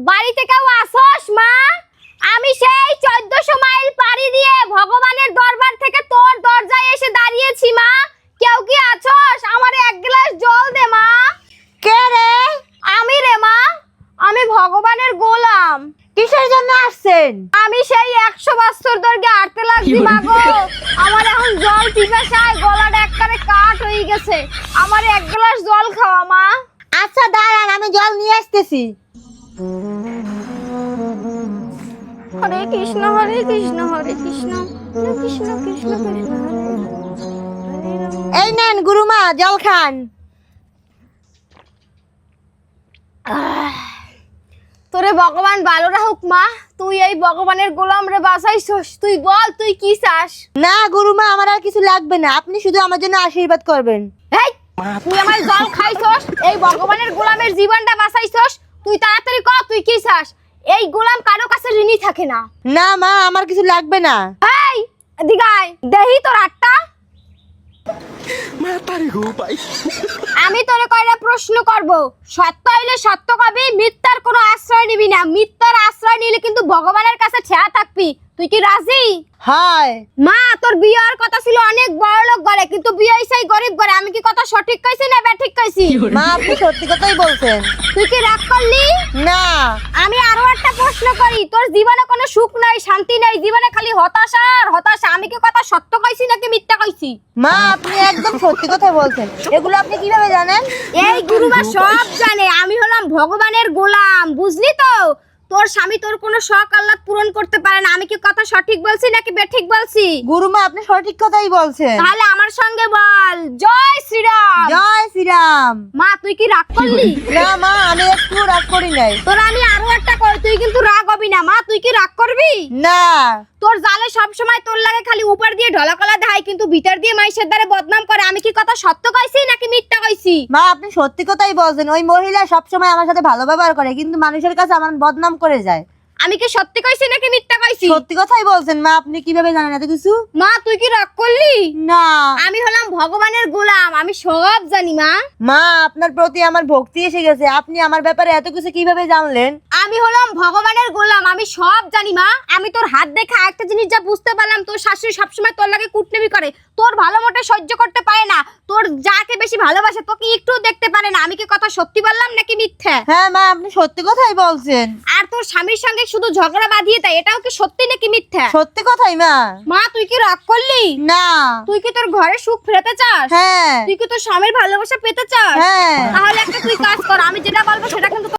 বাড়িতে কেউ আসোস মা? আমি সেই 1400 মাইল পাড়ি দিয়ে ভগবানের দরবার থেকে তোর দরজায় এসে দাঁড়িয়েছি মা। কেউ কি আছোস? আমার এক গ্লাস জল দে মা। কে রে? আমি রে মা, আমি ভগবানের গোলাম। কিসের জন্য আসছেন? আমি সেই 100 বছর ধরে আটতে লাগছি মা গো। আমার এখন জল পিপাসায় গলাটা একবারে কাট হয়ে গেছে। আমার এক গ্লাস জল খাওয়া মা। আচ্ছা দাঁড়ান, আমি জল নিয়ে আসতেছি। হরে কৃষ্ণ হরে কৃষ্ণ হরে কৃষ্ণ কৃষ্ণ কৃষ্ণ কৃষ্ণ হরে হরে। এই নেন গুরুমা, জল খান। তোরে ভগবান ভালো রাখুক মা। তুই এই ভগবানের গোলাম রে বাঁচাইছস। তুই বল তুই কি চাস? না গুরুমা, আমার আর কিছু লাগবে না, আপনি শুধু আমার জন্য আশীর্বাদ করবেন। এই তুই আমার জল খাইছস, এই ভগবানের গোলামের জীবনটা বাঁচাইছস। তুই তাড়াতাড়ি কর তুই কি চাস। এই গোলাম কারো কাছে ঋণী থাকে না। না মা, আমার কিছু লাগবে না। এই এদিকে আয়, দেহি তোর আটটা। আমি তোরে কয়টা প্রশ্ন করব। সত্য হইলে সত্য কবি, মিথ্যার কোনো আশ্রয় নিবি না। মিথ্যার আশ্রয় নিলে কিন্তু ভগবানের কাছে ছেয়া থাকবি। তুই কি রাজি? হয়। মা তোর বিয়ের কথা ছিল অনেক বড় লোক ঘরে, কিন্তু বিয়ে হইছে গরিব ঘরে। আমি কি কথা সঠিক কইছি না ব্যাঠিক কইছি? মা আপনি সত্যি কথাই বলছেন। তুই কি রাগ করলি? না। আমি আরো একটা প্রশ্ন করি। তোর জীবনে কোনো সুখ নাই, শান্তি নাই, জীবনে খালি হতাশা আর হতাশা। আমি কি কথা সত্য কইছি নাকি মিথ্যা কইছি? মা আপনি একদম সত্যি কথা বলছেন। এগুলো আপনি কিভাবে জানেন? এই গুরুমা সব জানে। আমি হলাম ভগবানের গোলাম, বুঝলি তো? তোর স্বামী তোর কোনো শখ আহ্লাদ পূরণ করতে পারে না। আমি কি কথা সঠিক বলছি নাকি বেঠিক বলছি? গুরুমা আপনি সঠিক কথাই বলছেন। তাহলে আমার সঙ্গে বল জয় শ্রীরাম। জয় শ্রীরাম। মা তুই কি রাগ করলি? না মা, আমি একটু রাগ করি নাই। তোর আমি আরো একটা কই, তুই কিন্তু রাগ হবি না। মা তুই কি রাগ করবি? না। তোর জালে সব সময় তোর লাগে খালি উপর দিয়ে ঢলাকলা দেখায়, কিন্তু ভিতর দিয়ে মাইশের দ্বারে বদনাম করে। আমি কি কথা সত্য কইছি নাকি মিথ্যা কইছি? মা আপনি সত্যি কথাই বলছেন। ওই মহিলা সবসময় আমার সাথে ভালো ব্যবহার করে, কিন্তু মানুষের কাছে আমার বদনাম করে যায়। আমি কি সত্যি কইছি নাকি মিথ্যা কইছি? সত্যি কথাই বলছেন। মা আপনি কিভাবে জানেন এত কিছু? মা তুই কি রাগ করলি? না। আমি হলাম ভগবানের গোলাম, আমি সব জানি মা। মা আপনার প্রতি আমার ভক্তি এসে গেছে। আপনি আমার ব্যাপারে এত কিছু কিভাবে জানলেন? আমি হলাম ভগবানের গোলাম, আমি সব জানি মা। আমি তোর হাত দেখে একটা জিনিস যা বুঝতে পারলাম, তোর শাশুড়ি সবসময় তোর লাগে কুটনেমি করে। তোর ভালো মোটে সহ্য করতে পারে না। তোর যাকে বেশি ভালোবাসে তোকে একটু দেখতে পারে না। আমি কি কথা সত্যি বললাম নাকি মিথ্যা? হ্যাঁ মা, আপনি সত্যি কথাই বলছেন। আর তোর স্বামীর সঙ্গে শুধু ঝগড়া বাঁধিয়ে দেয়, এটাও কি সত্যি নাকি মিথ্যা? সত্যি কথাই মা। মা তুই কি রাগ করলি? না। তুই কি তোর ঘরে সুখ ফেরাতে চাস? হ্যাঁ। তুই কি তোর স্বামীর ভালোবাসা পেতে চাস? হ্যাঁ। তাহলে একটা তুই কাজ কর, আমি যেটা বলবো সেটা কিন্তু